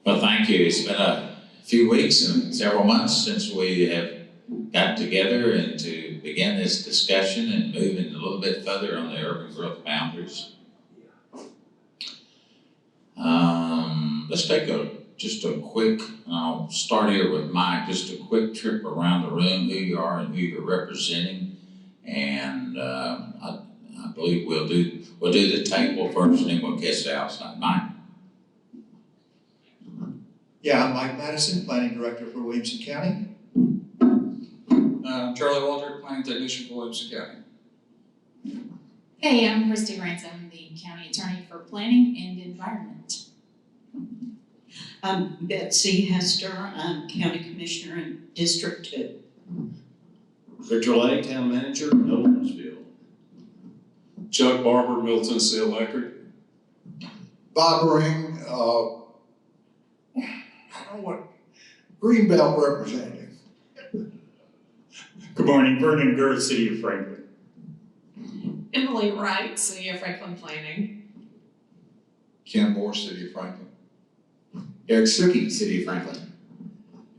Well, thank you. It's been a few weeks and several months since we have got together and to begin this discussion and moving a little bit further on the urban growth boundaries. Let's take just a quick, I'll start here with Mike, just a quick trip around the room, who you are and who you're representing. And I believe we'll do the table first and then we'll catch the outside. Mike? Yeah, I'm Mike Madison, Planning Director for Williamson County. Charlie Walter, Planning Technician for Williamson County. Hey, I'm Christy Ransom, the County Attorney for Planning and Environment. I'm Betsy Hester, I'm County Commissioner in District 2. Victor Lake, Town Manager, Nolensville. Chuck Barber, Middle Tennessee Electric. Bob Ring, I don't know what, Greenbelt representative. Good morning, Vernon Gurr, City of Franklin. Emily Wright, City of Franklin Planning. Ken Moore, City of Franklin. Eric Suki, City of Franklin.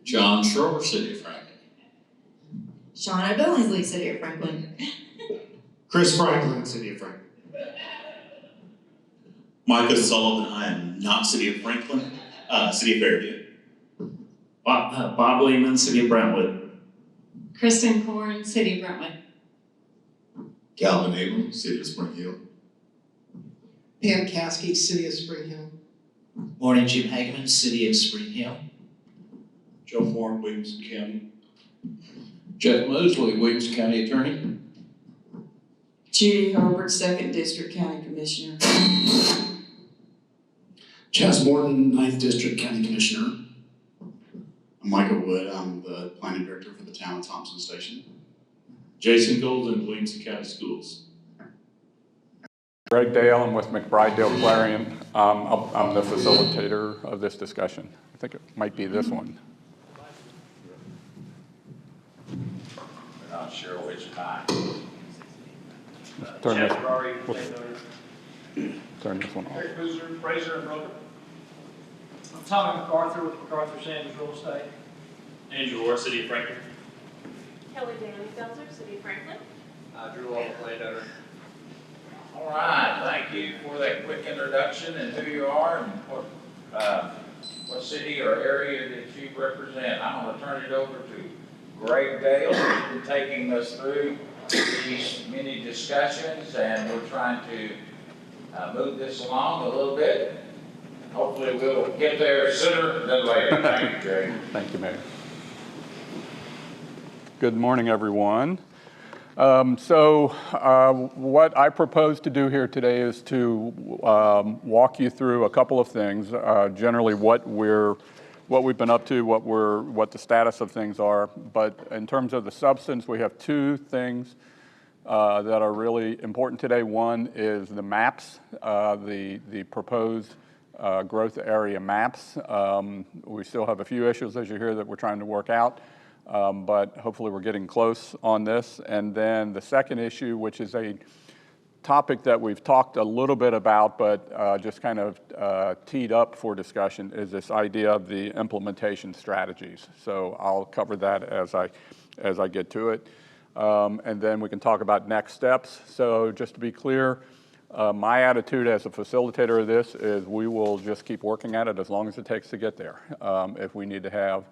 John Schroeder, City of Franklin. Shauna Billingsley, City of Franklin. Chris Franklin, City of Franklin. Micah Sullivan, I am not City of Franklin, City of Fairview. Bob Lehman, City of Brentwood. Kristen Korn, City of Brentwood. Calvin Abram, City of Spring Hill. Pam Caskey, City of Spring Hill. Morning, Jim Hageman, City of Spring Hill. Joe Warren, Williamson County. Jeff Mosley, Williamson County Attorney. Judy Herbert, 2nd District County Commissioner. Chaz Morton, 9th District County Commissioner. I'm Michael Wood, I'm the Planning Director for the town of Thompson Station. Jason Golden, Williamson County Schools. Greg Dale, I'm with McBride Dale Clarion. I'm the facilitator of this discussion. I think it might be this one. We're not sure which kind. Turn this one off. Eric Boozer, Fraser and Broker. I'm Tommy MacArthur with MacArthur Sanders Real Estate. Andrew Orr, City of Franklin. Kelly Danny-Felser, City of Franklin. Drew Walker, landowner. All right, thank you for that quick introduction and who you are and what city or area that you represent. I'm going to turn it over to Greg Dale, who's been taking us through these many discussions, and we're trying to move this along a little bit. Hopefully we'll get there sooner than later. Thank you, Greg. Thank you, Mayor. Good morning, everyone. What I propose to do here today is to walk you through a couple of things. Generally, what we've been up to, what the status of things are. But in terms of the substance, we have two things that are really important today. One is the maps, the proposed growth area maps. We still have a few issues, as you hear, that we're trying to work out. But hopefully we're getting close on this. And then the second issue, which is a topic that we've talked a little bit about, but just kind of teed up for discussion, is this idea of the implementation strategies. So I'll cover that as I get to it. And then we can talk about next steps. So just to be clear, my attitude as a facilitator of this is we will just keep working at it as long as it takes to get there. If we need to have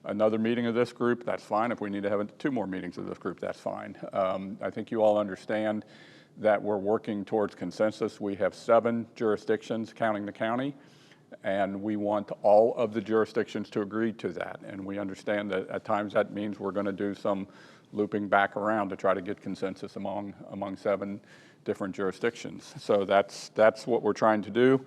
another meeting of this group, that's fine. If we need to have 2 more meetings of this group, that's fine. I think you all understand that we're working towards consensus. We have 7 jurisdictions counting the county, and we want all of the jurisdictions to agree to that. And we understand that at times that means we're going to do some looping back around to try to get consensus among 7 different jurisdictions. So that's what we're trying to do.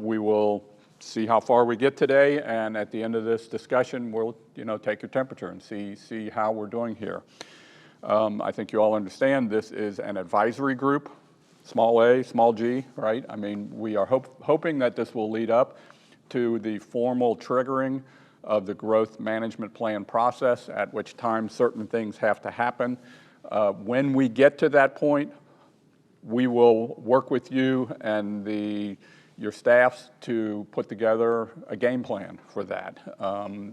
We will see how far we get today, and at the end of this discussion, we'll take your temperature and see how we're doing here. I think you all understand this is an advisory group, small a, small g, right? I mean, we are hoping that this will lead up to the formal triggering of the growth management plan process, at which time certain things have to happen. When we get to that point, we will work with you and the your staffs to put together a game plan for that.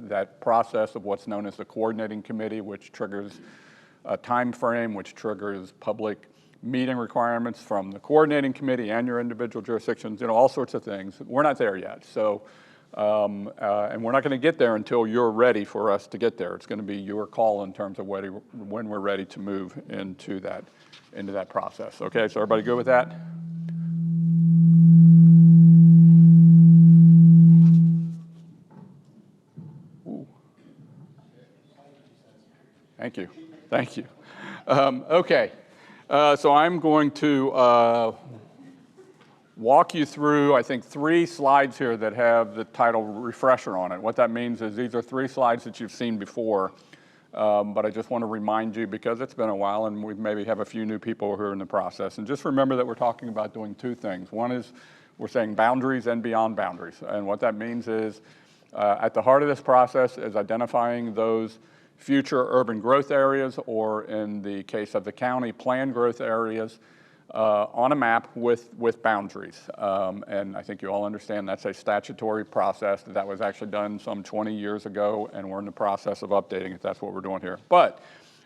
That process of what's known as the coordinating committee, which triggers a time frame, which triggers public meeting requirements from the coordinating committee and your individual jurisdictions, all sorts of things. We're not there yet. So, and we're not going to get there until you're ready for us to get there. It's going to be your call in terms of when we're ready to move into that process. Okay, so everybody good with that? Ooh. Thank you. Thank you. Okay, so I'm going to walk you through, I think, 3 slides here that have the title refresher on it. What that means is these are 3 slides that you've seen before, but I just want to remind you because it's been a while and we maybe have a few new people who are in the process. And just remember that we're talking about doing 2 things. One is we're saying boundaries and beyond boundaries. And what that means is at the heart of this process is identifying those future urban growth areas, or in the case of the county, planned growth areas on a map with boundaries. And I think you all understand that's a statutory process that was actually done some 20 years ago, and we're in the process of updating it. That's what we're doing here. But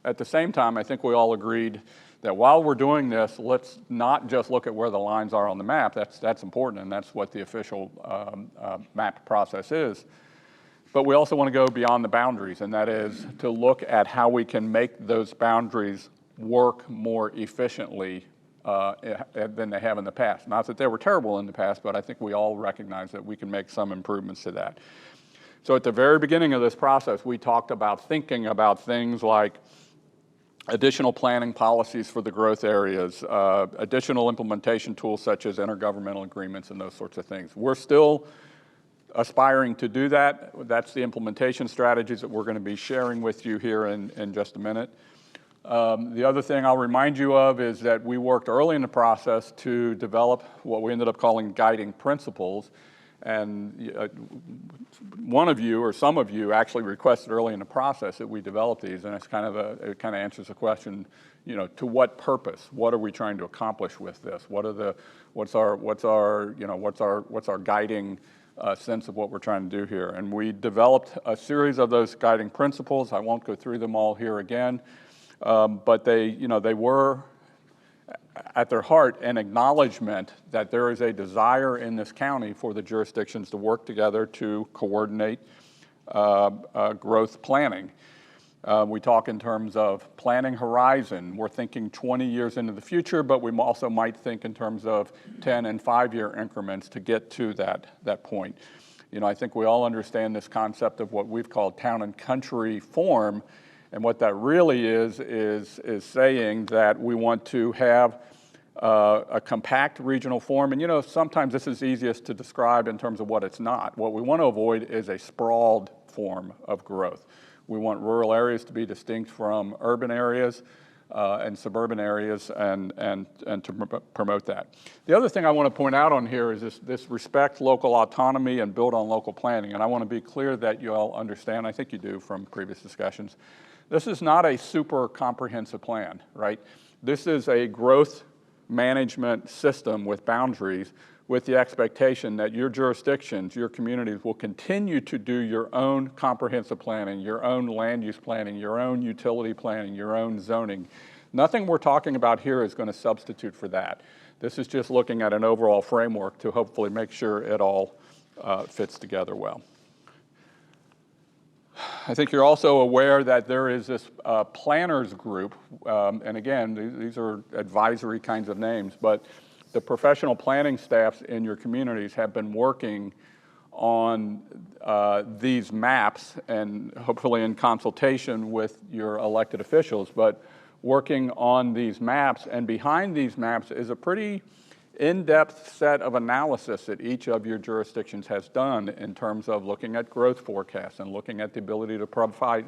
at the same time, I think we all agreed that while we're doing this, let's not just look at where the lines are on the map. That's important, and that's what the official map process is. But we also want to go beyond the boundaries, and that is to look at how we can make those boundaries work more efficiently than they have in the past. Not that they were terrible in the past, but I think we all recognize that we can make some improvements to that. So at the very beginning of this process, we talked about thinking about things like additional planning policies for the growth areas, additional implementation tools such as intergovernmental agreements and those sorts of things. We're still aspiring to do that. That's the implementation strategies that we're going to be sharing with you here in just a minute. The other thing I'll remind you of is that we worked early in the process to develop what we ended up calling guiding principles. And one of you or some of you actually requested early in the process that we develop these, and it kind of answers the question, to what purpose? What are we trying to accomplish with this? What's our guiding sense of what we're trying to do here? And we developed a series of those guiding principles. I won't go through them all here again, but they were at their heart an acknowledgement that there is a desire in this county for the jurisdictions to work together to coordinate growth planning. We talk in terms of planning horizon. We're thinking 20 years into the future, but we also might think in terms of 10 and 5-year increments to get to that point. I think we all understand this concept of what we've called town and country form, and what that really is saying that we want to have a compact regional form. And sometimes this is easiest to describe in terms of what it's not. What we want to avoid is a sprawled form of growth. We want rural areas to be distinct from urban areas and suburban areas, and to promote that. The other thing I want to point out on here is this respect local autonomy and build on local planning. And I want to be clear that you all understand, I think you do from previous discussions, this is not a super comprehensive plan, right? This is a growth management system with boundaries, with the expectation that your jurisdictions, your communities will continue to do your own comprehensive planning, your own land use planning, your own utility planning, your own zoning. Nothing we're talking about here is going to substitute for that. This is just looking at an overall framework to hopefully make sure it all fits together well. I think you're also aware that there is this planners group, and again, these are advisory kinds of names, but the professional planning staffs in your communities have been working on these maps, and hopefully in consultation with your elected officials, but working on these maps, and behind these maps is a pretty in-depth set of analysis that each of your jurisdictions has done in terms of looking at growth forecasts and looking at the ability to provide,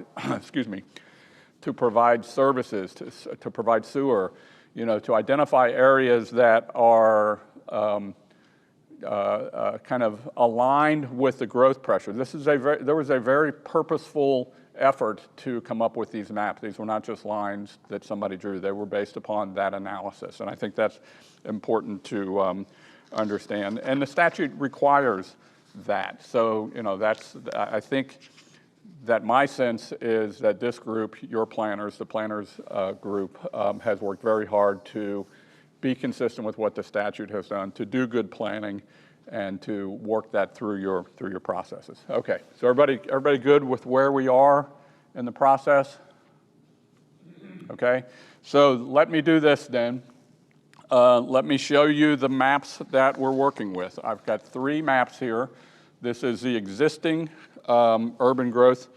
to provide services, to provide sewer, to identify areas that are kind of aligned with the growth pressure. There was a very purposeful effort to come up with these maps. These were not just lines that somebody drew. They were based upon that analysis. And I think that's important to understand. And the statute requires that. So, you know, I think that my sense is that this group, your planners, the planners group, has worked very hard to be consistent with what the statute has done, to do good planning, and to work that through your processes. Okay, so everybody good with where we are in the process? Okay, so let me do this then. Let me show you the maps that we're working with. I've got 3 maps here. This is the existing urban growth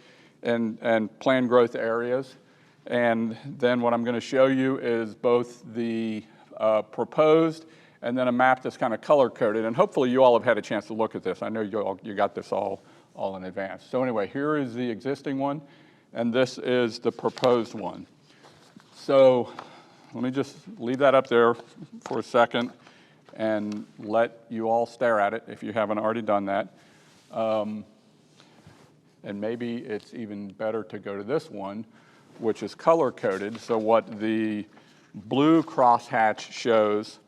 and planned growth areas. And then what I'm going to show you is both the proposed and then a map that's kind of color-coded. And hopefully you all have had a chance to look at this. I know you got this all in advance. So anyway, here is the existing one, and this is the proposed one. So let me just leave that up there for a second and let you all stare at it if you haven't already done that. And maybe it's even better to go to this one, which is color-coded. So what the blue crosshatch shows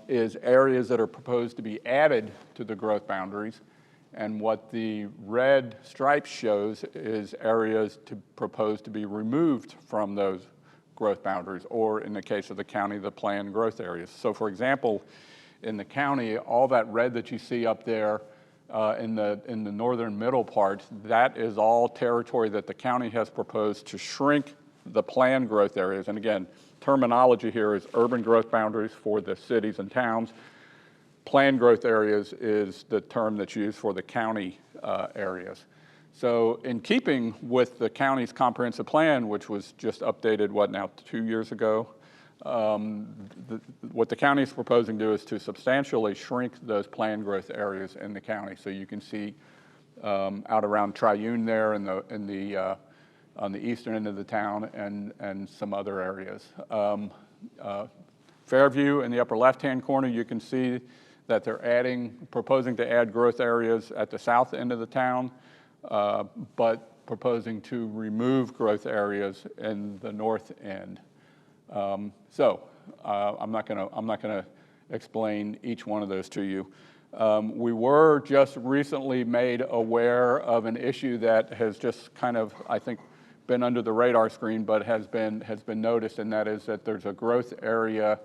is areas that are proposed to be added to the growth boundaries. And what the red stripe shows is areas proposed to be removed from those growth boundaries, or in the case of the county, the planned growth areas. So for example, in the county, all that red that you see up there in the northern middle part, that is all territory that the county has proposed to shrink the planned growth areas. And again, terminology here is urban growth boundaries for the cities and towns. Planned growth areas is the term that's used for the county areas. So in keeping with the county's comprehensive plan, which was just updated, 2 years ago, what the county is proposing to do is to substantially shrink those planned growth areas in the county. So you can see out around Triune there on the eastern end of the town and some other areas. Fairview in the upper left-hand corner, you can see that they're proposing to add growth areas at the south end of the town, but proposing to remove growth areas in the north end. I'm not gonna explain each one of those to you. We were just recently made aware of an issue that has just kind of, I think, been under the radar screen, but has been noticed, and that is that there's a growth area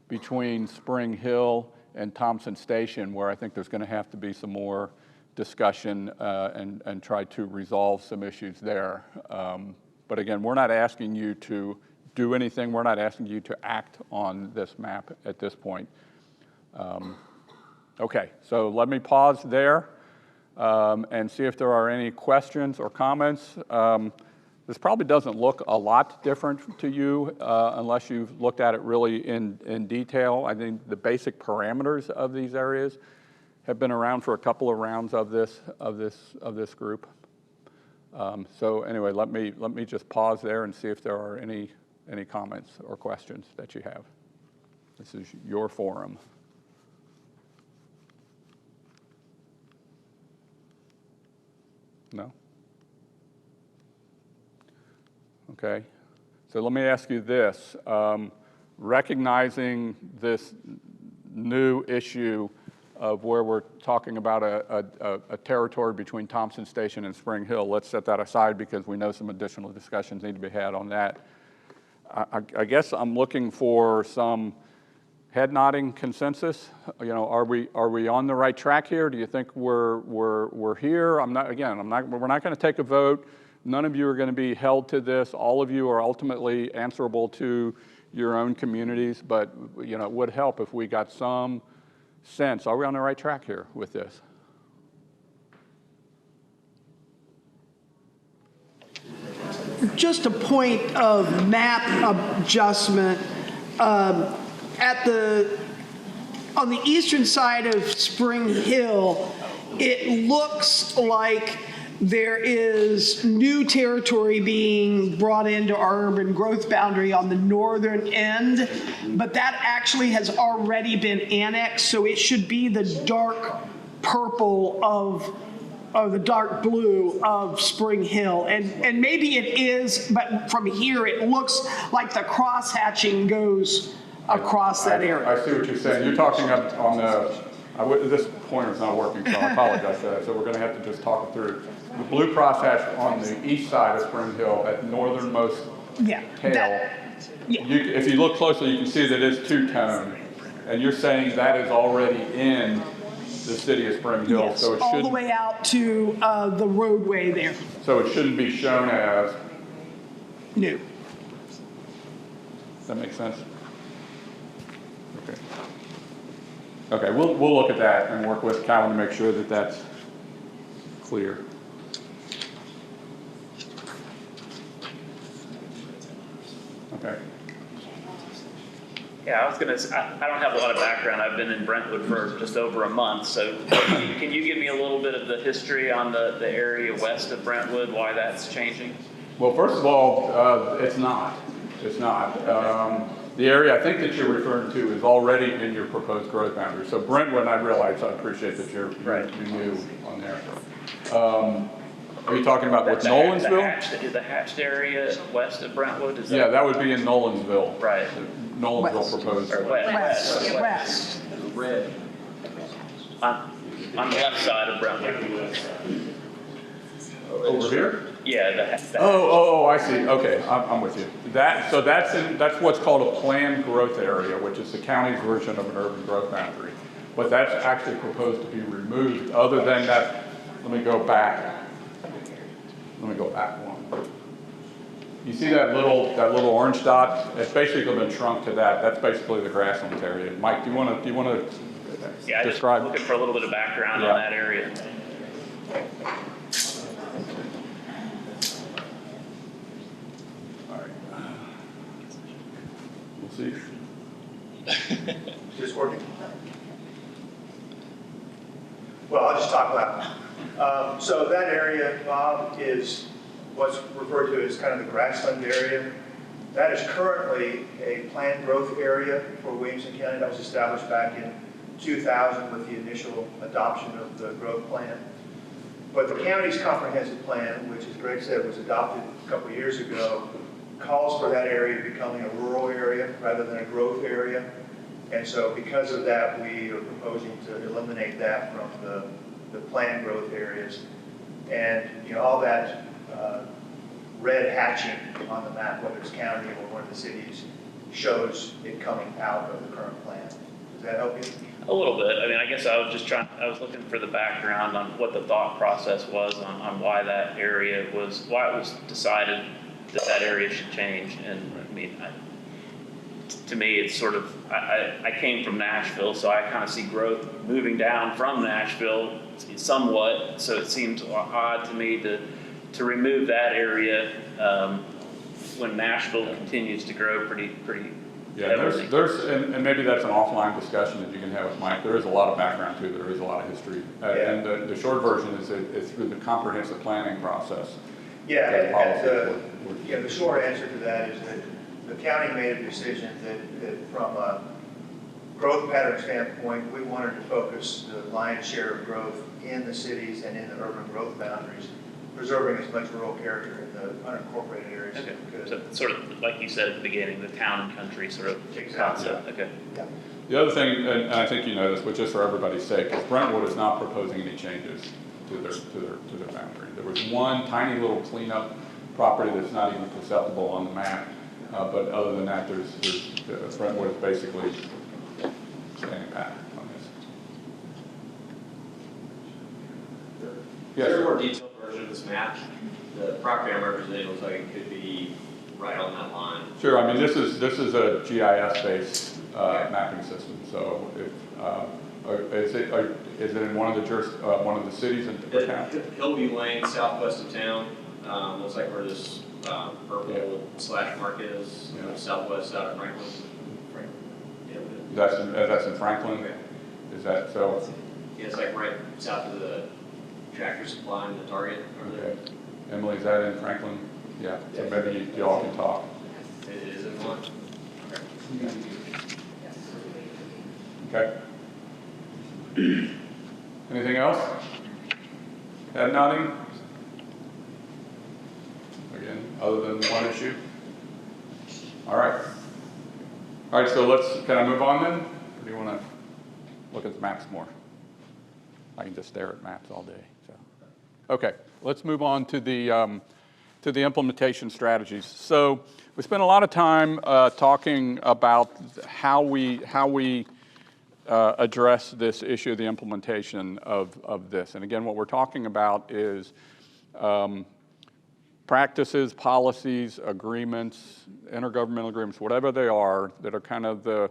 between Spring Hill and Thompson Station where I think there's going to have to be some more discussion and try to resolve some issues there. But again, we're not asking you to do anything. We're not asking you to act on this map at this point. Okay, so let me pause there and see if there are any questions or comments. This probably doesn't look a lot different to you unless you've looked at it really in detail. I think the basic parameters of these areas have been around for a couple of rounds of this group. So anyway, let me just pause there and see if there are any comments or questions that you have. This is your forum. No? Okay, so let me ask you this. Recognizing this new issue of where we're talking about a territory between Thompson Station and Spring Hill, let's set that aside because we know some additional discussions need to be had on that. I guess I'm looking for some head nodding consensus. You know, are we on the right track here? Do you think we're here? We're not going to take a vote. None of you are going to be held to this. All of you are ultimately answerable to your own communities, but you know, it would help if we got some sense. Are we on the right track here with this? Just a point of map adjustment. On the eastern side of Spring Hill, it looks like there is new territory being brought into our urban growth boundary on the northern end, but that actually has already been annexed, so it should be the dark purple of the dark blue of Spring Hill. And maybe it is, but from here it looks like the cross-hatching goes across that area. I see what you're saying. You're talking up on this pointer's not working, so I apologize for that. So we're gonna have to just talk it through. The blue crosshatch on the east side of Spring Hill, at northernmost tail. If you look closely, you can see that it's two-tone. And you're saying that is already in the city of Spring Hill, Yes, so it all the shouldn't, way out to the roadway there. so it shouldn't be shown as, No. does that make sense? Okay. Okay, we'll look at that and work with Calvin to make sure that that's clear. Okay. Yeah, I was gonna, I don't have a lot of background. I've been in Brentwood for just over a month. So can you give me a little bit of the history on the area west of Brentwood, why that's changing? Well, first of all, it's not. It's not. The area I think that you're referring to is already in your proposed growth boundary. So Brentwood, I realize, I appreciate that you're new on there. Are you talking about with Nolensville? The hatched area west of Brentwood? Is that? Yeah, that would be in Nolensville. Right. Nolensville proposed. Or West. Red. On the left side of Brentwood. Over here? Yeah. Oh, I see. Okay, I'm with you. That's what's called a planned growth area, which is the county's version of an urban growth boundary. But that's actually proposed to be removed. Other than that, let me go back one. You see that little orange dot? It's basically been shrunk to that. That's basically the grasslands area. Mike, do you want to yeah, describe? Just looking for a little bit of background on that area. All right. We'll see. Is this working? Well, I'll just talk loud. So that area, Bob, is what's referred to as kind of the grassland area. That is currently a planned growth area for Williamson County. That was established back in 2000 with the initial adoption of the growth plan. But the county's comprehensive plan, which as Greg said was adopted a couple of years ago, calls for that area becoming a rural area rather than a growth area. And so because of that, we are proposing to eliminate that from the planned growth areas. And all that red hatching on the map, whether it's county or one of the cities, shows it coming out of the current plan. Does that help you? A little bit. I mean, I guess I was looking for the background on what the thought process was on why that area why it was decided that area should change. And I mean, to me, it's sort of, I came from Nashville, so I kind of see growth moving down from Nashville somewhat. So it seems odd to me to remove that area when Nashville continues to grow pretty yeah, there's and maybe that's an offline discussion that you can have with Mike. There is a lot of background to it. There is a lot of history. And the short version is it's through the comprehensive planning process. Yeah, and the short answer to that is that the county made a decision that from a growth pattern standpoint, we wanted to focus the lion's share of growth in the cities and in the urban growth boundaries, preserving as much rural character in the unincorporated areas. Okay. So sort of like you said at the beginning, the town and country sort of concept. Okay. Yeah. The other thing, and I think you know this, but just for everybody's sake, is Brentwood is not proposing any changes to their boundary. There was one tiny little cleanup property that's not even perceptible on the map, but other than that, there's Brentwood is basically staying pat on this. Is there a more detailed version of this map? The property I'm representing looks like it could be right on that line. Sure. I mean, this is a GIS-based mapping system. So, is it in one of the cities in town? Hillview Lane, southwest of town. Looks like where this purple slash mark is. Southwest out of Franklin. That's in Franklin. Is that so? Yeah, it's like right south of the Tractor Supply and the Target over there. Emily, is that in Franklin? Yeah. So maybe you all can talk. It is in one. Okay. Anything else? Head nodding? Again, other than one issue? All right. All right, so can I move on then? Or do you want to look at the maps more? I can just stare at maps all day. So. Okay, let's move on to the implementation strategies. So we spent a lot of time talking about how we address this issue of the implementation of this. And again, what we're talking about is practices, policies, agreements, intergovernmental agreements, whatever they are, that are kind of the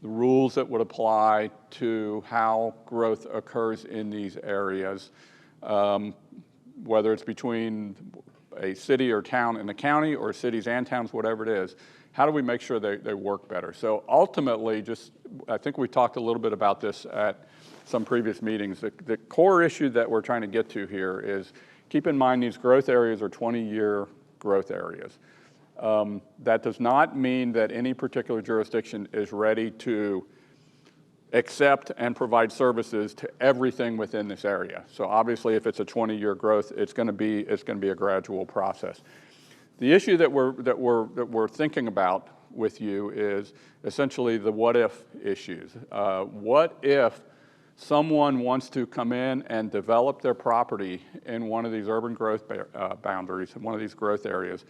rules that would apply to how growth occurs in these areas, whether it's between a city or town in the county or cities and towns, whatever it is. How do we make sure they work better? So ultimately, I think we talked a little bit about this at some previous meetings. The core issue that we're trying to get to here is keep in mind these growth areas are 20-year growth areas. That does not mean that any particular jurisdiction is ready to accept and provide services to everything within this area. So obviously, if it's a 20-year growth, it's going to be a gradual process. The issue that we're thinking about with you is essentially the what if issues. What if someone wants to come in and develop their property in one of these urban growth boundaries, in one of these growth areas,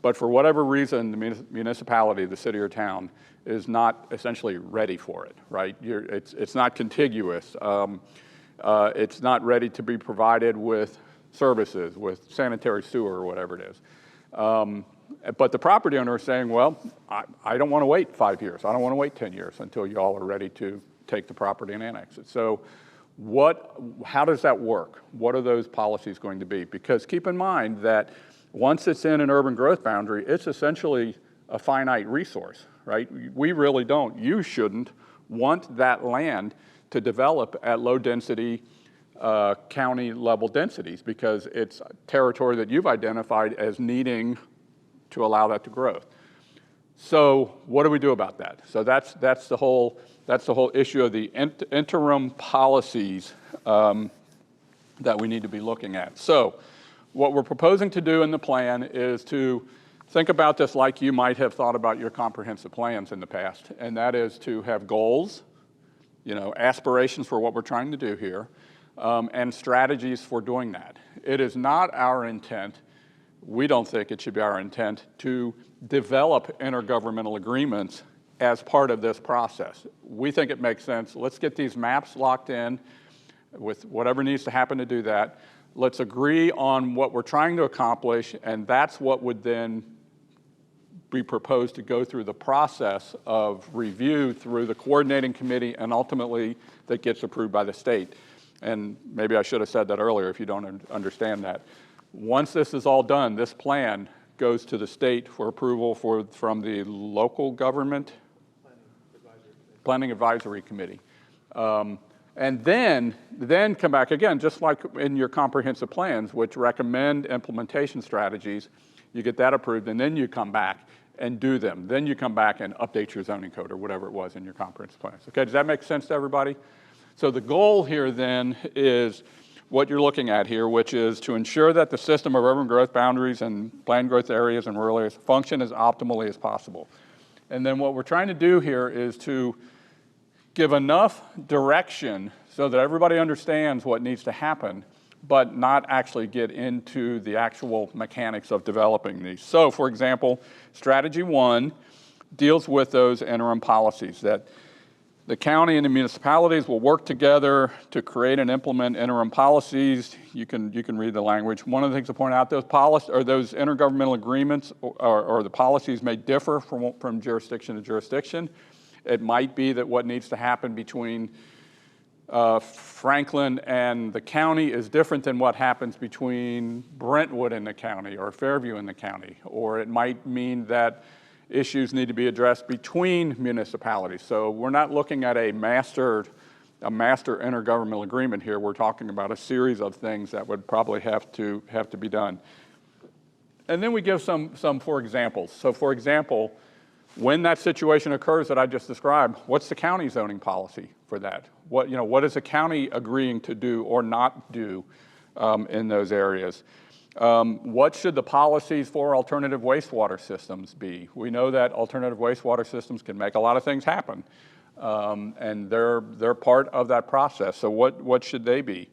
but for whatever reason, the municipality, the city or town, is not essentially ready for it, right? It's not contiguous. It's not ready to be provided with services, with sanitary sewer or whatever it is. But the property owner is saying, well, I don't want to wait 5 years. I don't want to wait 10 years until you all are ready to take the property and annex it. So how does that work? What are those policies going to be? Because keep in mind that once it's in an urban growth boundary, it's essentially a finite resource, right? We really don't, you shouldn't want that land to develop at low density county level densities because it's territory that you've identified as needing to allow that to grow. So what do we do about that? So that's the whole issue of the interim policies that we need to be looking at. So what we're proposing to do in the plan is to think about this like you might have thought about your comprehensive plans in the past, and that is to have goals, aspirations for what we're trying to do here, and strategies for doing that. It is not our intent, we don't think it should be our intent, to develop intergovernmental agreements as part of this process. We think it makes sense. Let's get these maps locked in with whatever needs to happen to do that. Let's agree on what we're trying to accomplish, and that's what would then be proposed to go through the process of review through the coordinating committee, and ultimately that gets approved by the state. And maybe I should have said that earlier if you don't understand that. Once this is all done, this plan goes to the state for approval from the local government planning advisory committee. And then come back again, just like in your comprehensive plans, which recommend implementation strategies, you get that approved, and then you come back and do them. Then you come back and update your zoning code or whatever it was in your comprehensive plans. Okay, does that make sense to everybody? So the goal here then is what you're looking at here, which is to ensure that the system of urban growth boundaries and planned growth areas and rural areas function as optimally as possible. And then what we're trying to do here is to give enough direction so that everybody understands what needs to happen, but not actually get into the actual mechanics of developing these. So, for example, strategy 1 deals with those interim policies that the county and the municipalities will work together to create and implement interim policies. You can read the language. One of the things to point out, those intergovernmental agreements or the policies may differ from jurisdiction to jurisdiction. It might be that what needs to happen between Franklin and the county is different than what happens between Brentwood and the county or Fairview and the county. Or it might mean that issues need to be addressed between municipalities. So we're not looking at a master intergovernmental agreement here. We're talking about a series of things that would probably have to be done. And then we give some for examples. So for example, when that situation occurs that I just described, what's the county zoning policy for that? What is the county agreeing to do or not do in those areas? What should the policies for alternative wastewater systems be? We know that alternative wastewater systems can make a lot of things happen, and they're part of that process. So what should they be?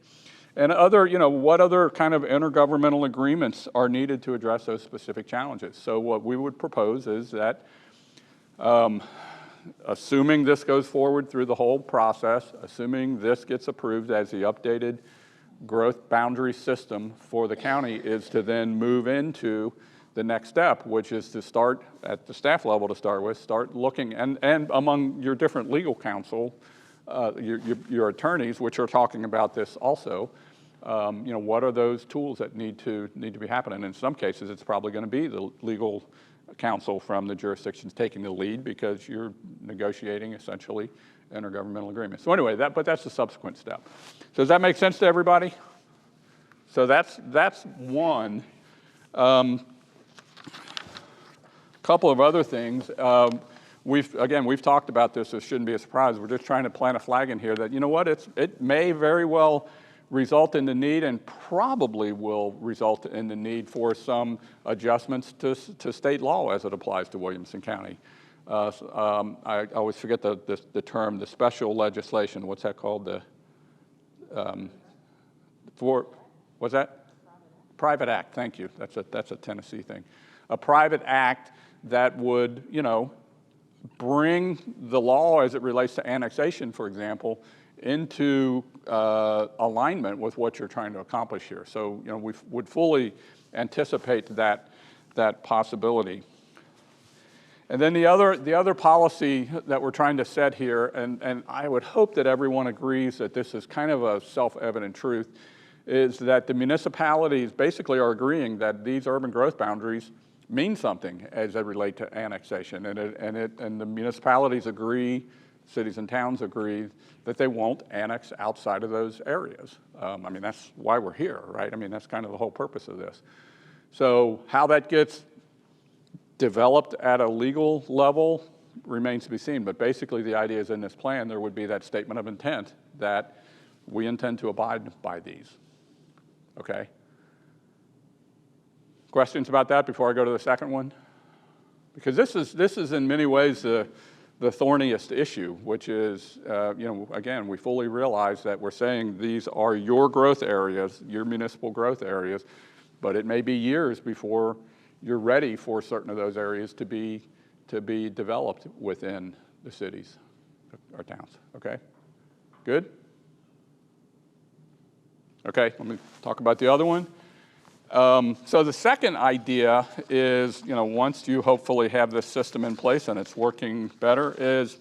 And what other kind of intergovernmental agreements are needed to address those specific challenges? So what we would propose is that, assuming this goes forward through the whole process, assuming this gets approved as the updated growth boundary system for the county, is to then move into the next step, which is to start at the staff level to start with, start looking, and among your different legal counsel, your attorneys, which are talking about this also, what are those tools that need to be happening? In some cases, it's probably going to be the legal counsel from the jurisdictions taking the lead, because you're negotiating essentially intergovernmental agreements. So anyway, but that's the subsequent step. So does that make sense to everybody? So that's one. Couple of other things. We've talked about this. This shouldn't be a surprise. We're just trying to plant a flag in here that, you know what, it may very well result in the need, and probably will result in the need for some adjustments to state law as it applies to Williamson County. I always forget the term, the special legislation. What's that called? What's that? Private act. Thank you. That's a Tennessee thing. A private act that would, bring the law as it relates to annexation, for example, into alignment with what you're trying to accomplish here. So, we would fully anticipate that possibility. And then the other policy that we're trying to set here, and I would hope that everyone agrees that this is kind of a self-evident truth, is that the municipalities basically are agreeing that these urban growth boundaries mean something as they relate to annexation, and the municipalities agree, cities and towns agree, that they won't annex outside of those areas. That's why we're here, right? That's kind of the whole purpose of this. So how that gets developed at a legal level remains to be seen, but basically the idea is in this plan there would be that statement of intent that we intend to abide by these. Okay? Questions about that before I go to the second one? Because this is in many ways the thorniest issue, which is, again, we fully realize that we're saying these are your growth areas, your municipal growth areas, but it may be years before you're ready for certain of those areas to be developed within the cities or towns. Okay? Good? Okay, let me talk about the other one. So the second idea is, once you hopefully have this system in place and it's working better, is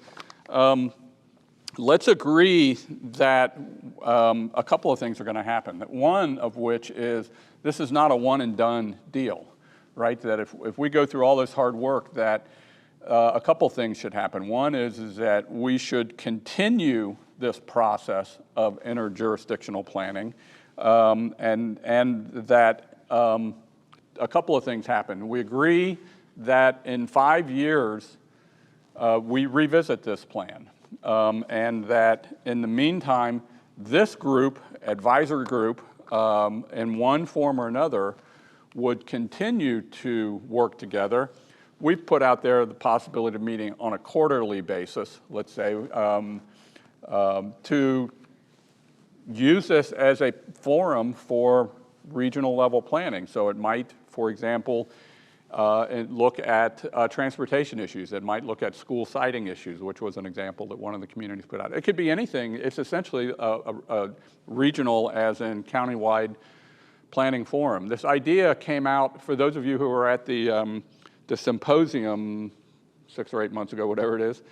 let's agree that a couple of things are going to happen. One of which is this is not a one and done deal, right? That if we go through all this hard work, that a couple things should happen. One is that we should continue this process of interjurisdictional planning, and that a couple of things happen. We agree that in 5 years we revisit this plan, and that in the meantime this group, advisory group, in one form or another would continue to work together. We've put out there the possibility of meeting on a quarterly basis, let's say, to use this as a forum for regional level planning. So it might, for example, look at transportation issues. It might look at school siting issues, which was an example that one of the communities put out. It could be anything. It's essentially a regional, as in countywide, planning forum. This idea came out, for those of you who were at the symposium 6 or 8 months ago, whatever it is.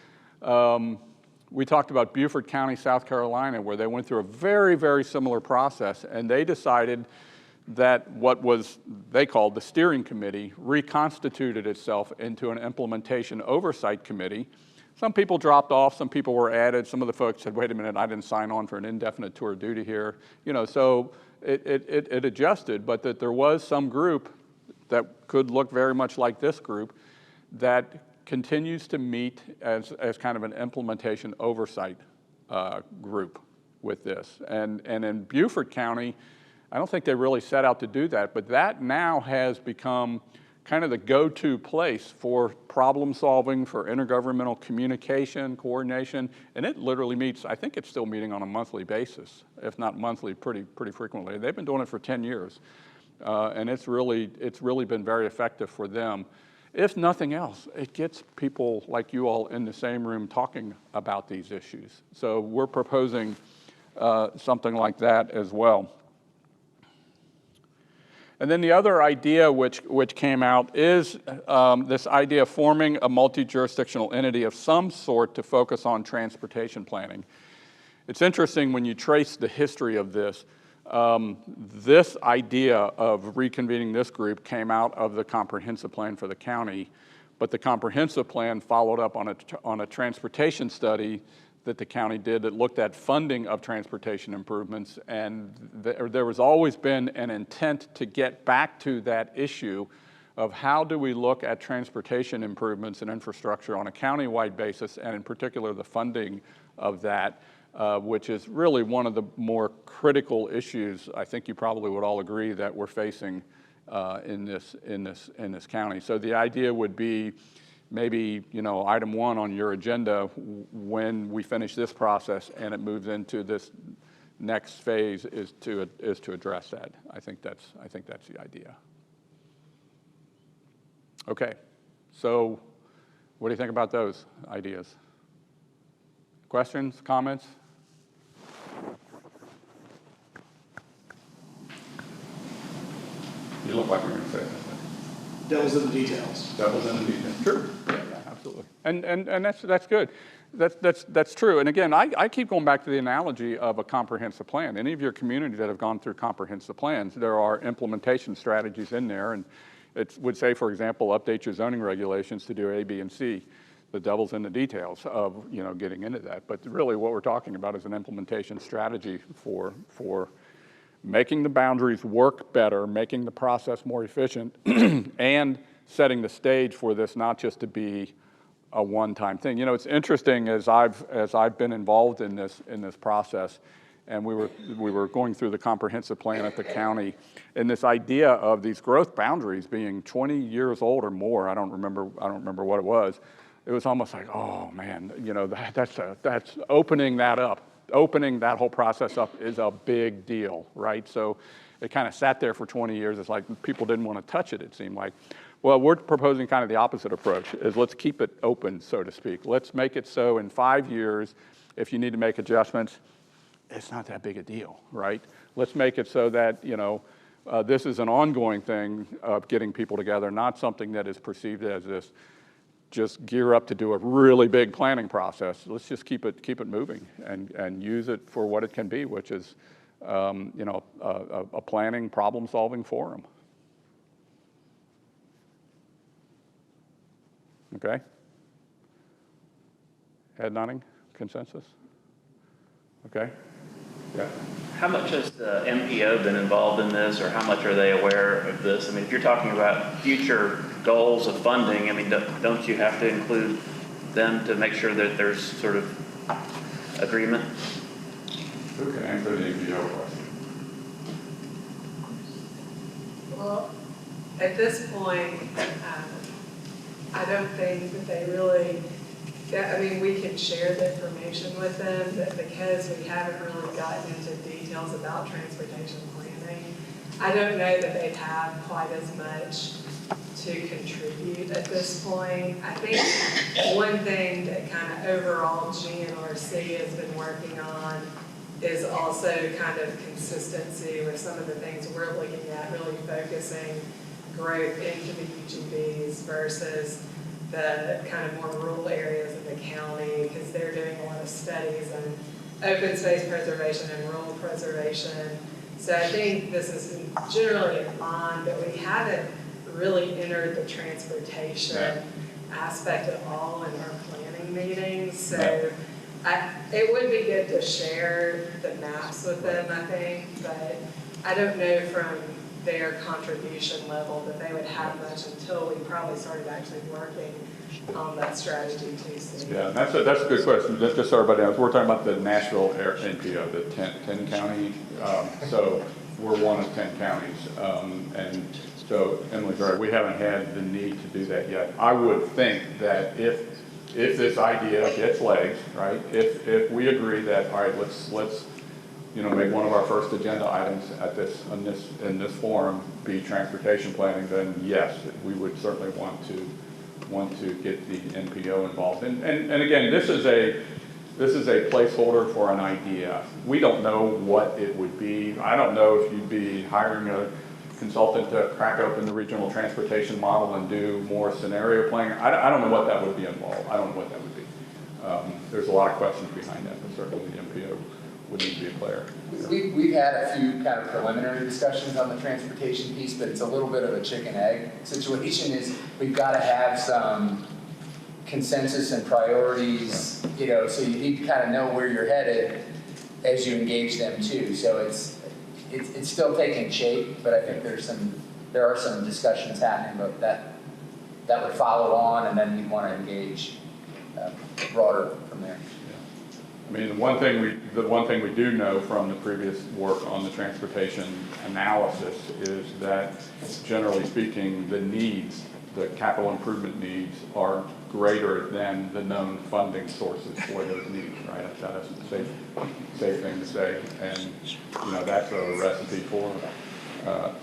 We talked about Beaufort County, South Carolina, where they went through a very, very similar process, and they decided that what they called the steering committee reconstituted itself into an implementation oversight committee. Some people dropped off, some people were added, some of the folks said, wait a minute, I didn't sign on for an indefinite tour of duty here. So it adjusted, but that there was some group that could look very much like this group that continues to meet as kind of an implementation oversight group with this. And in Beaufort County, I don't think they really set out to do that, but that now has become kind of the go-to place for problem solving, for intergovernmental communication, coordination, and it literally meets, I think it's still meeting on a monthly basis, if not monthly, pretty frequently. They've been doing it for 10 years, and it's really been very effective for them. If nothing else, it gets people like you all in the same room talking about these issues. So we're proposing something like that as well. And then the other idea which came out is this idea of forming a multi-jurisdictional entity of some sort to focus on transportation planning. It's interesting when you trace the history of this. This idea of reconvening this group came out of the comprehensive plan for the county, but the comprehensive plan followed up on a transportation study that the county did that looked at funding of transportation improvements, and there was always been an intent to get back to that issue of how do we look at transportation improvements and infrastructure on a county-wide basis, and in particular the funding of that, which is really one of the more critical issues, I think you probably would all agree, that we're facing in this county. So the idea would be maybe, item 1 on your agenda when we finish this process and it moves into this next phase is to address that. I think that's the idea. Okay, so what do you think about those ideas? Questions, comments? You look like you're going to say something. Devil's in the details. Devil's in the details. Sure. Yeah, absolutely. And that's good. That's true. And again, I keep going back to the analogy of a comprehensive plan. Any of your communities that have gone through comprehensive plans, there are implementation strategies in there, and it would say, for example, update your zoning regulations to do A, B, and C. The devil's in the details of getting into that. But really, what we're talking about is an implementation strategy for making the boundaries work better, making the process more efficient, and setting the stage for this not just to be a one-time thing. It's interesting as I've been involved in this process, and we were going through the comprehensive plan at the county, and this idea of these growth boundaries being 20 years old or more. I don't remember what it was. It was almost like, oh man, that's opening that up. Opening that whole process up is a big deal, right? So it kind of sat there for 20 years. It's like people didn't want to touch it, it seemed like. Well, we're proposing kind of the opposite approach, is let's keep it open, so to speak. Let's make it so in 5 years, if you need to make adjustments, it's not that big a deal, right? Let's make it so that, this is an ongoing thing of getting people together, not something that is perceived as this just gear up to do a really big planning process. Let's just keep it moving and use it for what it can be, which is a planning, problem-solving forum. Okay? Head nodding, consensus? Okay? Yeah. How much has the MPO been involved in this, or how much are they aware of this? I mean, if you're talking about future goals of funding, I mean, don't you have to include them to make sure that there's sort of agreement? Who can answer the MPO question? Well, at this point, I don't think that they really, we can share the information with them, but because we haven't really gotten into details about transportation planning, I don't know that they'd have quite as much to contribute at this point. I think one thing that kind of overall GNRC has been working on is also kind of consistency with some of the things we're looking at, really focusing growth into the UGBs versus the kind of more rural areas of the county, because they're doing a lot of studies on open space preservation and rural preservation. So I think this is generally in line, but we haven't really entered the transportation aspect at all in our planning meetings. So it would be good to share the maps with them, I think, but I don't know from their contribution level that they would have much until we probably started actually working on that strategy too soon. Yeah, that's a good question. Just so everybody knows, we're talking about the Nashville NPO, the 10 county. So we're one of 10 counties. And so Emily's right, we haven't had the need to do that yet. I would think that if this idea gets legs, right, if we agree that, all right, let's make one of our first agenda items in this forum be transportation planning, then yes, we would certainly want to get the NPO involved. And again, this is a placeholder for an idea. We don't know what it would be. I don't know if you'd be hiring a consultant to crack open the regional transportation model and do more scenario planning. I don't know what that would be involved. I don't know what that would be. There's a lot of questions behind that, but certainly the NPO would need to be a player. We've had a few kind of preliminary discussions on the transportation piece, but it's a little bit of a chicken-egg situation. Is we've got to have some consensus and priorities, so you need to kind of know where you're headed as you engage them too. So it's still taking shape, but I think there are some discussions happening, but that would follow on, and then you'd want to engage broader from there. I mean, the one thing we do know from the previous work on the transportation analysis is that, generally speaking, the capital improvement needs are greater than the known funding sources for those needs, right? That's a safe thing to say, and that's a recipe for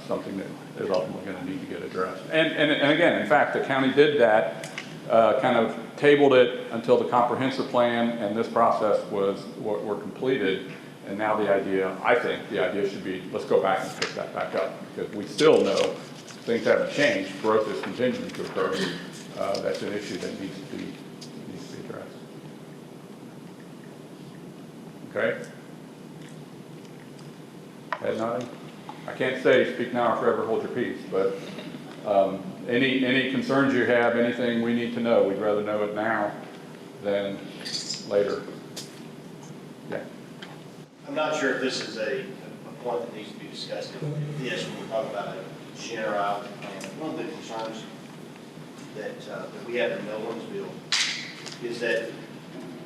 something that is ultimately going to need to get addressed. And again, in fact, the county did that. Kind of tabled it until the comprehensive plan and this process were completed, and now I think the idea should be, let's go back and pick that back up, because we still know things haven't changed, growth is continuing to occur. That's an issue that needs to be addressed. Okay? Head nodding? I can't say speak now or forever hold your peace, but any concerns you have, anything we need to know, we'd rather know it now than later. Yeah. I'm not sure if this is a point that needs to be discussed. Yes, when we talk about a general plan, one of the concerns that we have in Nolensville is that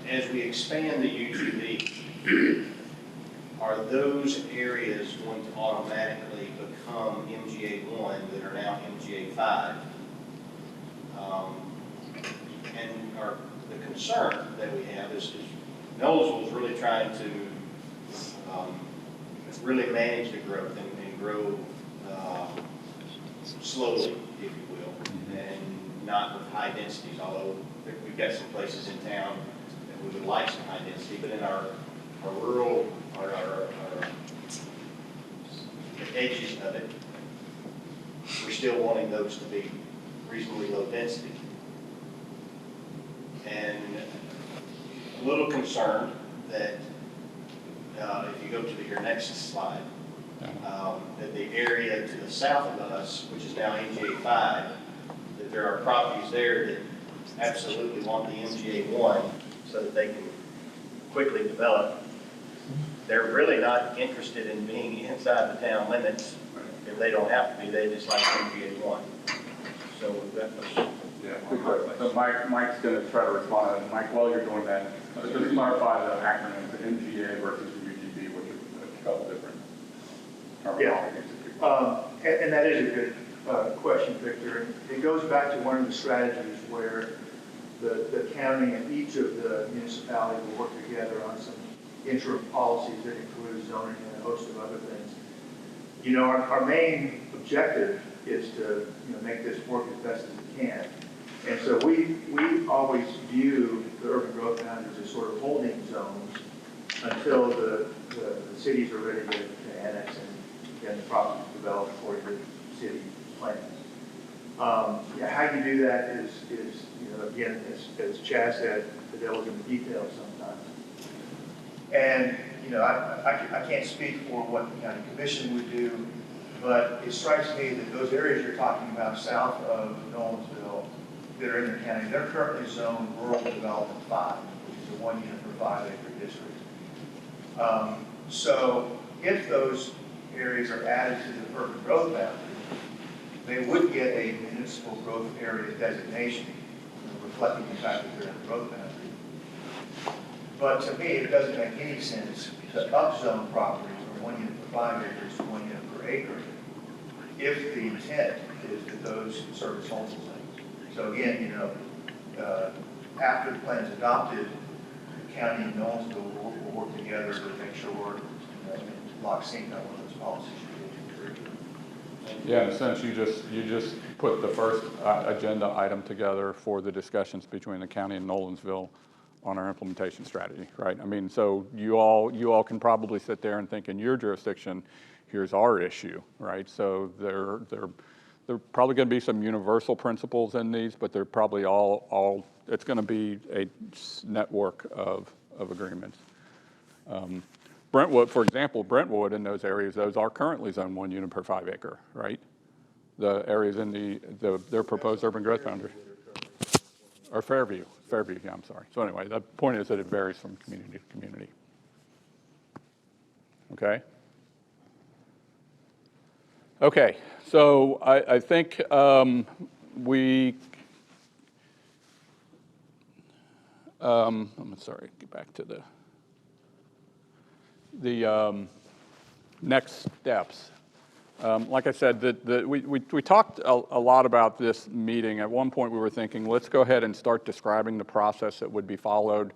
as we expand the UGB, are those areas going to automatically become MGA1 that are now MGA5? And the concern that we have is Nolensville is really trying to really manage the growth and grow slowly, if you will, and not with high densities, although we've got some places in town that we would like some high density, but in our rural, the edges of it, we're still wanting those to be reasonably low density. And a little concerned that if you go to your next slide, that the area to the south of us, which is now MGA5, that there are properties there that absolutely want the MGA1 so that they can quickly develop. They're really not interested in being inside the town limits if they don't have to be. They just like MGA1. So that was... Yeah, so Mike's going to try to respond. Mike, while you're doing that, just clarify the acronyms, the MGA versus the UGB, which are a couple different terminologies. Yeah, and that is a good question, Victor. It goes back to one of the strategies where the county and each of the municipalities will work together on some interim policies that include zoning and a host of other things. Our main objective is to make this work as best as it can. And so we always view the urban growth boundaries as sort of holding zones until the cities are ready to annex and get the property developed for the city plans. How you do that is again, as Chad said, the devil's in the details sometimes. And I can't speak for what the county commission would do, but it strikes me that those areas you're talking about south of Nolensville that are in the county, they're currently zoned rural development 5, which is a 1 unit per 5 acre district. So if those areas are added to the urban growth boundary, they would get a municipal growth area designation, reflecting the fact that they're in the growth boundary. But to me, it doesn't make any sense to upzone properties from 1 unit per 5 acres to 1 unit per acre, if the intent is that those service multiple things. So again, you know, after the plan is adopted, the county and Nolensville will work together to make sure we're lock sync on what those policies should be. Yeah, in a sense, you just put the first agenda item together for the discussions between the county and Nolensville on our implementation strategy, right? I mean, so you all can probably sit there and think in your jurisdiction, here's our issue, right? So there are probably going to be some universal principles in these, but they're probably all it's going to be a network of agreements. Brentwood, for example, Brentwood in those areas, those are currently zone 1 unit per 5 acre, right? The areas in their proposed urban growth boundary. Or Fairview, yeah, I'm sorry. So anyway, the point is that it varies from community to community. Okay? Okay, so I think I'm sorry, get back to the next steps. Like I said, we talked a lot about this meeting. At one point we were thinking, let's go ahead and start describing the process that would be followed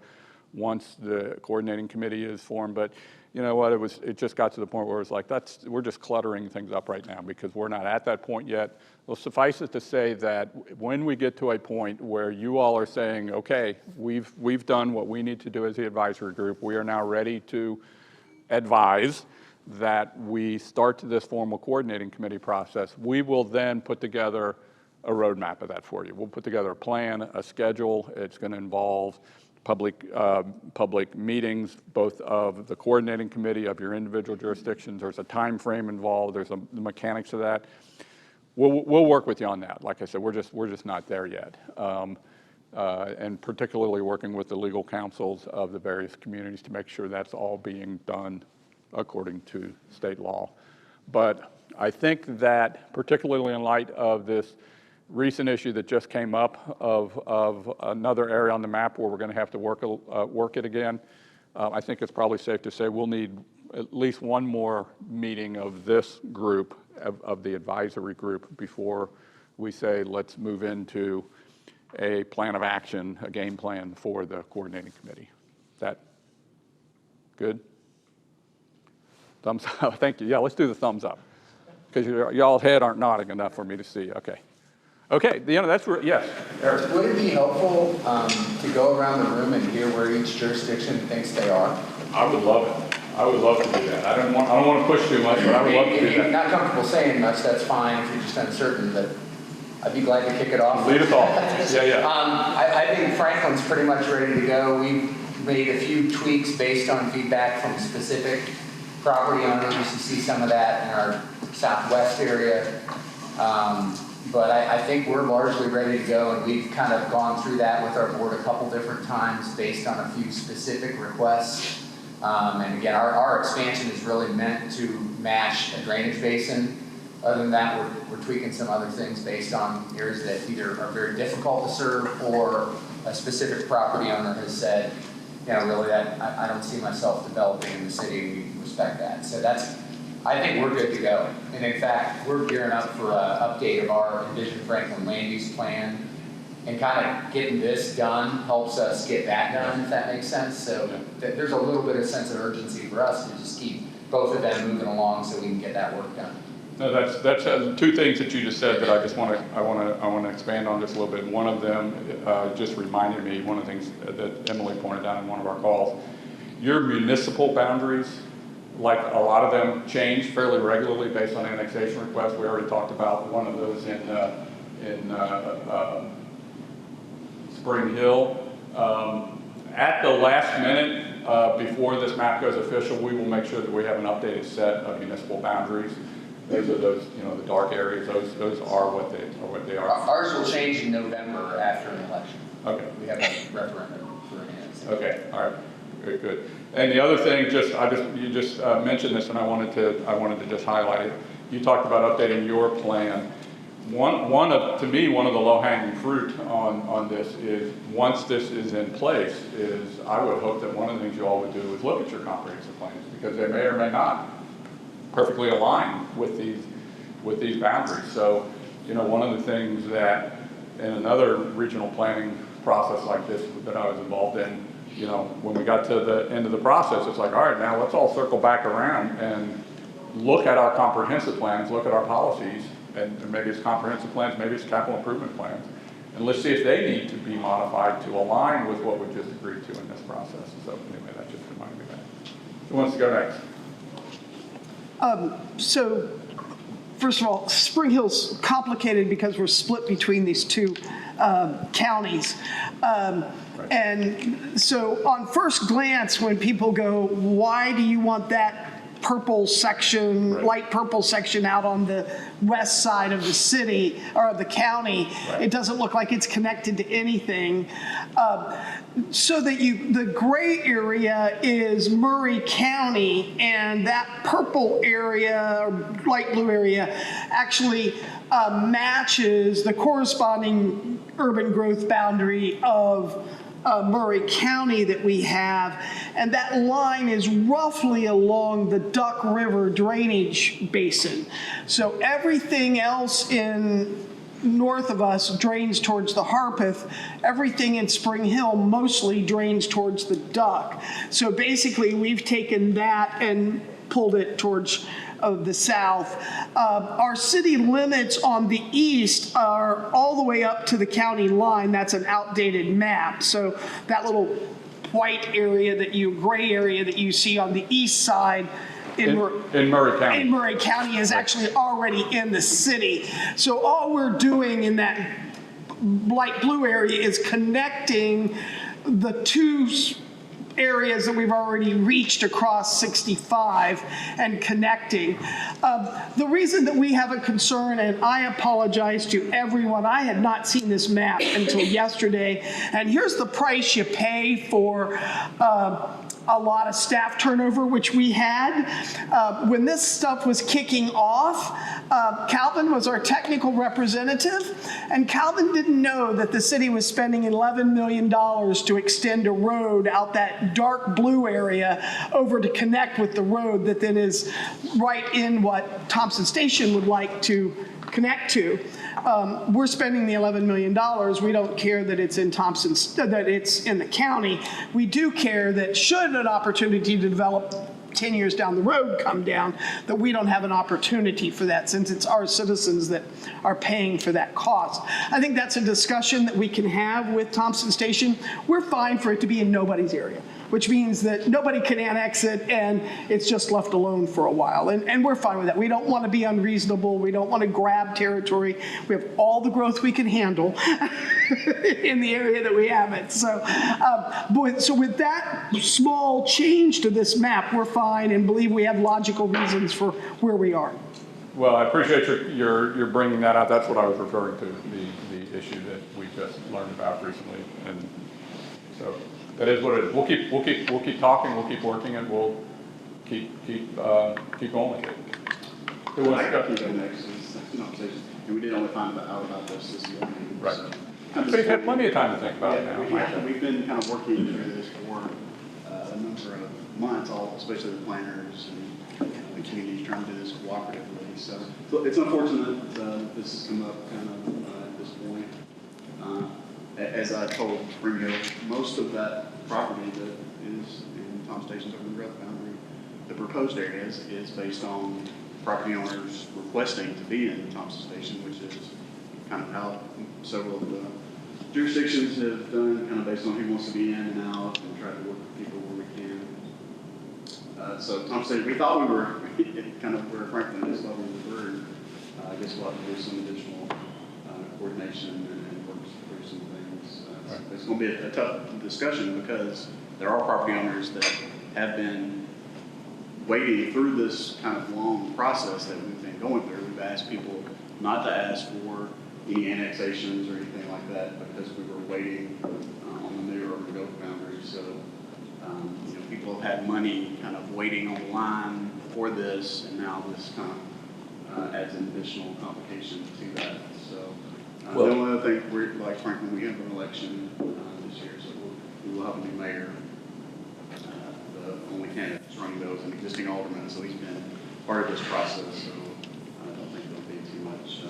once the coordinating committee is formed. But you know what, it just got to the point where it was like, we're just cluttering things up right now because we're not at that point yet. Well, suffice it to say that when we get to a point where you all are saying, okay, we've done what we need to do as the advisory group, we are now ready to advise that we start this formal coordinating committee process, we will then put together a roadmap of that for you. We'll put together a plan, a schedule. It's going to involve public meetings, both of the coordinating committee of your individual jurisdictions. There's a time frame involved. There's the mechanics of that. We'll work with you on that. Like I said, we're just not there yet. And particularly working with the legal counsels of the various communities to make sure that's all being done according to state law. But I think that particularly in light of this recent issue that just came up of another area on the map where we're going to have to work it again, I think it's probably safe to say we'll need at least one more meeting of this group, of the advisory group, before we say let's move into a plan of action, a game plan for the coordinating committee. Is that good? Thumbs up, thank you. Yeah, let's do the thumbs up. Because y'all's head aren't nodding enough for me to see, okay. Okay, that's, yes, Eric. Would it be helpful to go around the room and hear where each jurisdiction thinks they are? I would love it. I would love to do that. I don't want to push too much, but I would love to do that. If you're not comfortable saying much, that's fine if you're just uncertain, but I'd be glad to kick it off. Lead us off. Yeah. I think Franklin's pretty much ready to go. We've made a few tweaks based on feedback from specific property owners. You see some of that in our southwest area. But I think we're largely ready to go, and we've kind of gone through that with our board a couple different times based on a few specific requests. And again, our expansion is really meant to match a drainage basin. Other than that, we're tweaking some other things based on areas that either are very difficult to serve or a specific property owner has said, you know, really that I don't see myself developing in the city. We respect that. So I think we're good to go. And in fact, we're gearing up for an update of our Envision Franklin land use plan. And kind of getting this done helps us get that done, if that makes sense. So there's a little bit of sense of urgency for us to just keep both of them moving along so we can get that work done. No, that's two things that you just said that I just want to expand on just a little bit. One of them just reminded me, one of the things that Emily pointed out in one of our calls, your municipal boundaries, like a lot of them, change fairly regularly based on annexation requests. We already talked about one of those in Spring Hill. At the last minute, before this map goes official, we will make sure that we have an updated set of municipal boundaries. Those are the dark areas. Those are what they are. Ours will change in November after an election. Okay. We have a referendum for it. Okay. All right. Very good. And the other thing, you just mentioned this, and I wanted to just highlight it. You talked about updating your plan. To me, one of the low-hanging fruit on this is, once this is in place, I would hope that one of the things you all would do is look at your comprehensive plans, because they may or may not perfectly aligned with these boundaries. So, you know, one of the things that in another regional planning process like this that I was involved in, you know, when we got to the end of the process, it's like, all right, now let's all circle back around and look at our comprehensive plans, look at our policies, and maybe it's comprehensive plans, maybe it's capital improvement plans, and let's see if they need to be modified to align with what we just agreed to in this process. So anyway, that just reminded me of that. Who wants to go next? So, first of all, Spring Hill's complicated because we're split between these two counties. And so on first glance, when people go, why do you want that purple section, light purple section out on the west side of the city or the county, it doesn't look like it's connected to anything. So that the gray area is Murray County, and that purple area, or light blue area, actually matches the corresponding urban growth boundary of Murray County that we have, and that line is roughly along the Duck River drainage basin. So everything else in north of us drains towards the Harpeth. Everything in Spring Hill mostly drains towards the Duck. So basically we've taken that and pulled it towards the south. Our city limits on the east are all the way up to the county line. That's an outdated map. So that little white area gray area that you see on the east side in Murray County. In Murray County is actually already in the city. So all we're doing in that light blue area is connecting the two areas that we've already reached across 65 and connecting. The reason that we have a concern, and I apologize to everyone, I had not seen this map until yesterday, and here's the price you pay for a lot of staff turnover, which we had. When this stuff was kicking off, Calvin was our technical representative, and Calvin didn't know that the city was spending $11 million to extend a road out that dark blue area over to connect with the road that then is right in what Thompson Station would like to connect to. We're spending the $11 million. We don't care that it's in Thompson, that it's in the county. We do care that should an opportunity to develop 10 years down the road come down, that we don't have an opportunity for that, since it's our citizens that are paying for that cost. I think that's a discussion that we can have with Thompson Station. We're fine for it to be in nobody's area, which means that nobody can annex it and it's just left alone for a while. And we're fine with that. We don't want to be unreasonable. We don't want to grab territory. We have all the growth we can handle in the area that we have it. So, so with that small change to this map, we're fine and believe we have logical reasons for where we are. Well, I appreciate your bringing that out. That's what I was referring to, the issue that we just learned about recently. And so that is what it is. We'll keep talking. We'll keep working, and we'll keep going with it. Who wants to go next? And we did only find out about this morning. Right. So you've had plenty of time to think about it now. We've been kind of working through this for a number of months, especially the planners and the communities trying to do this cooperatively. So it's unfortunate this has come up kind of at this point. As I told Spring Hill, most of that property that is in Tom Station's urban growth boundary, the proposed areas, is based on property owners requesting to be in Thompson Station, which is kind of how several of the jurisdictions have done, kind of based on who wants to be in and out, and try to work with people where we can. So Thompson Station, we thought we were kind of where Franklin is level we were. I guess we'll have to do some additional coordination and work through some things. It's going to be a tough discussion because there are property owners that have been wading through this kind of long process that we've been going through. We've asked people not to ask for any annexations or anything like that because we were waiting on the new urban growth boundaries. So, people have had money kind of waiting on the line for this, and now this kind of adds an additional complication to that. So, the only other thing, we're like Franklin, we have an election this year, so we will have a new mayor. The only candidate that's running those, an existing alderman, so he's been part of this process, so I don't think there'll be too much.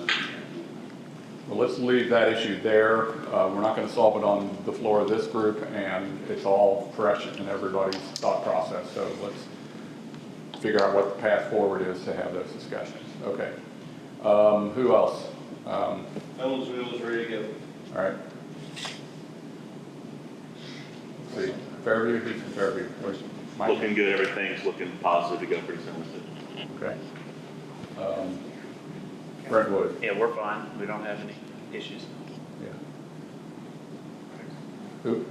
Well, let's leave that issue there. We're not going to solve it on the floor of this group, and it's all fresh in everybody's thought process. So let's figure out what the path forward is to have those discussions. Okay. Who else? Owensville is ready to go. All right. Let's see. Fairview, who's in Fairview? Where's Mike? Looking good, everything's looking positive to go pretty soon. Okay. Brentwood. Yeah, we're fine. We don't have any issues. Yeah. Who?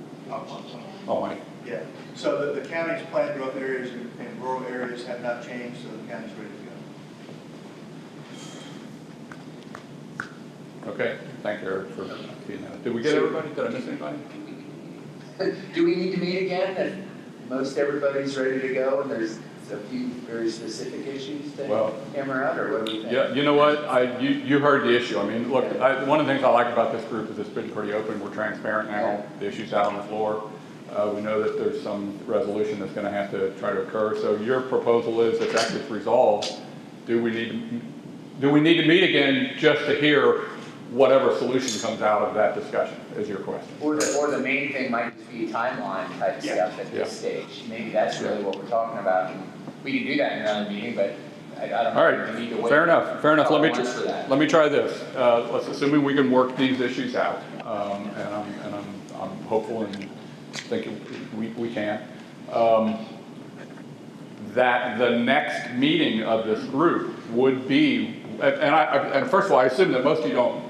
Oh, Mike. Yeah, so the county's planned growth areas and rural areas have not changed, so the county's ready to go. Okay, thank you, Eric, for seeing that. Did we get everybody? Did I miss anybody? Do we need to meet again if most everybody's ready to go and there's a few very specific issues to hammer out, or what do you think? Yeah, you know what? You heard the issue. I mean, look, one of the things I like about this group is it's been pretty open. We're transparent now. The issue's out on the floor. We know that there's some resolution that's going to have to try to occur. So your proposal is if that gets resolved, do we need to meet again just to hear whatever solution comes out of that discussion, is your question? Or the main thing might just be timeline type stuff at this stage. Maybe that's really what we're talking about. And we can do that in another meeting, but I don't know. All right, We need to wait fair enough. Let me try this. Let's assuming we can work these issues out, and I'm hopeful and think we can. That the next meeting of this group would be, and first of all, I assume that most of you don't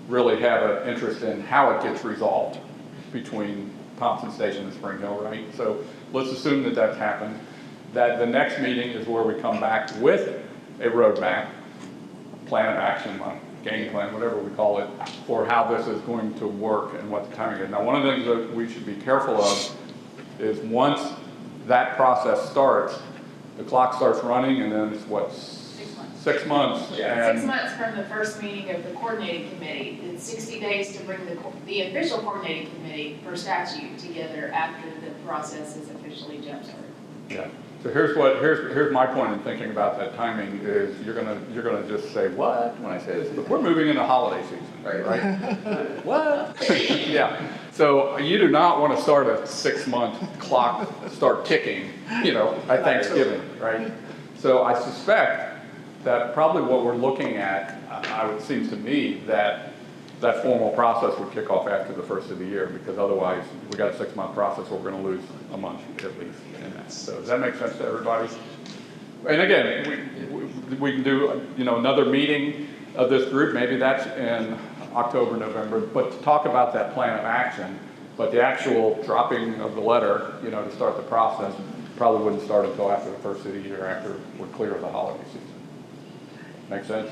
really have an interest in how it gets resolved between Thompson Station and Spring Hill, right? So let's assume that that's happened. That the next meeting is where we come back with a roadmap, plan of action, game plan, whatever we call it, for how this is going to work and what the timing is. Now, one of the things that we should be careful of is once that process starts, the clock starts running, and then it's what? 6 months. 6 months. Yeah, 6 months from the first meeting of the coordinating committee. It's 60 days to bring the official coordinating committee for statute together after the process is officially jump-started. Yeah. So here's my point in thinking about that timing is you're gonna just say what when I say this, but we're moving into holiday season, right? What? Yeah. So you do not want to start a 6-month clock start ticking, at Thanksgiving, right? So I suspect that probably what we're looking at, it seems to me that formal process would kick off after the first of the year, because otherwise we got a 6-month process, we're going to lose a month at least in that. So does that make sense to everybody? And again, we can do another meeting of this group. Maybe that's in October, November. But to talk about that plan of action, but the actual dropping of the letter, to start the process, probably wouldn't start until after the first of the year, after we're clear of the holiday season. Make sense?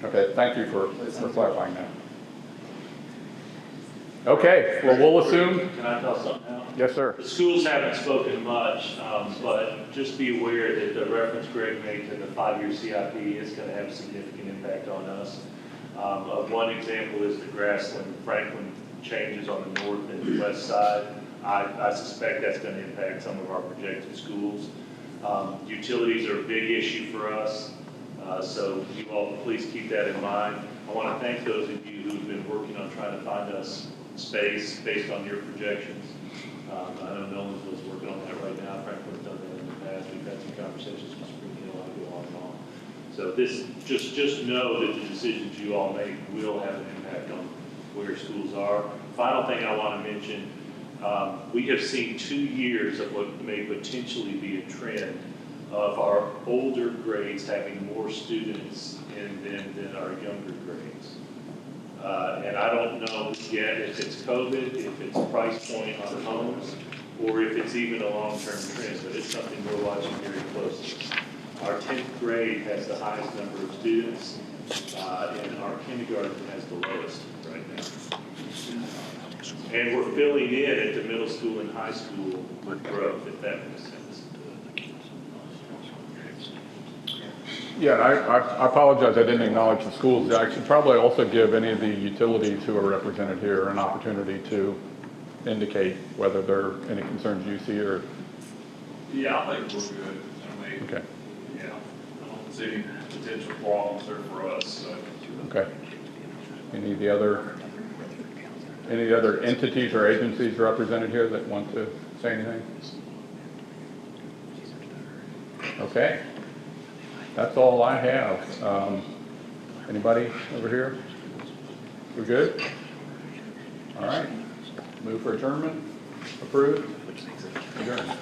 Okay, thank you for clarifying that. Okay, well, we'll assume. Can I tell something now? Yes, sir. The schools haven't spoken much, but just be aware that the reference Greg made to the 5-year CIP is going to have a significant impact on us. One example is the Grassland-Franklin changes on the north and west side. I suspect that's going to impact some of our projected schools. Utilities are a big issue for us. So you all please keep that in mind. I want to thank those of you who've been working on trying to find us space based on your projections. I know Nolensville's working on that right now. Franklin's done that in the past. We've had some conversations with Spring Hill. I go on and on. So this, just know that the decisions you all make will have an impact on where schools are. Final thing I want to mention, we have seen 2 years of what may potentially be a trend of our older grades having more students in them than our younger grades. And I don't know yet if it's COVID, if it's price point on homes, or if it's even a long-term trend, but it's something we're watching very closely. Our 10th grade has the highest number of students, and our kindergarten has the lowest right now. And we're filling in at the middle school and high school with growth, if that makes sense. Yeah, I apologize, I didn't acknowledge the schools. I should probably also give any of the utilities who are represented here an opportunity to indicate whether there are any concerns you see or Yeah, I think we're good. I mean, Okay, yeah, I don't see any potential problems there for us, so. okay. Any other entities or agencies represented here that want to say anything? Okay, that's all I have. Anybody over here? We're good? All right, move for adjournment, approved, adjourned.